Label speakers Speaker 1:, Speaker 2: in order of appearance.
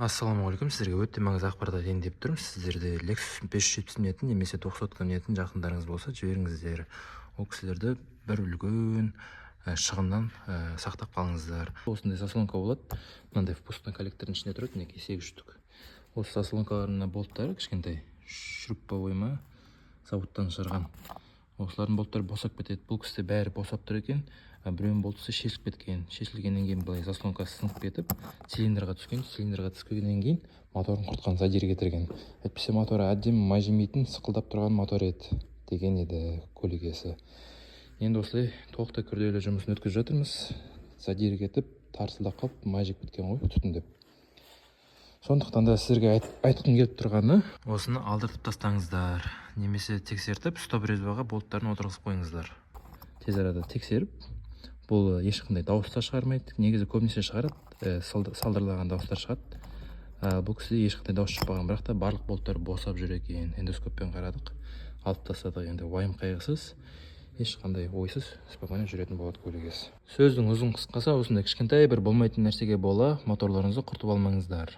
Speaker 1: Ассалаумағалейкум, сіздерге өте маңызды ақпарат айтайын деп тұрмын. Сіздерде Lexus 570 мінетін немесе 900 мінетін жақындарыңыз болса, жіберіңіздер. Ол кісілерді бір үлкен шығыннан сақтап қалыңыздар. Осындай заслонка болады. Мынандай впускной коллектордың ішінде тұрады, мінекей 8 штук. Осы заслонкаларына болттары кішкентай шуруповой ма заводтан шығарған. Осылардың болттары босап кетеді. Бұл кісіде бәрі босап тұр екен. Біреуінің болтысы шешіліп кеткен. Шешілгеннен кейін былай заслонкасы сынып кетіп, цилиндрға түскен. Цилиндрға түскеннен кейін моторын құртқан, задир кетірген. Әйтпесе моторы әдемі май жемейтін, сықылдап тұрған мотор еді деген еді көлік иесі. Енді осылай толықтай күрделі жұмысын өткізіп жатырмыз. Задир кетіп, тарсылдап қалып, май жеп кеткен ғой түтіндеп. Сондықтан да сіздерге айтқым келіп тұрғаны, осыны алдыртып тастаңыздар. Немесе тексертіп, стоп резьбаға болттарын отырғызып қойыңыздар. Тез арада тексеріп, бұл ешқандай дауыстар шығармайды. Негізі көбінесе шығарады, салдырлаған дауыстар шығады. Бұл кісіде ешқандай дауыс шықпаған, бірақ та барлық болттар босап жүр екен. Эндоскоппен қарадық, алып тастадық. Енді уайым қайғысыз, ешқандай ойсыз, спокойно жүретін болады көлік иесі. Сөздің ұзын қысқасы, осындай кішкентай бір болмайтын нәрсеге бола моторларыңызды құртып алмаңыздар.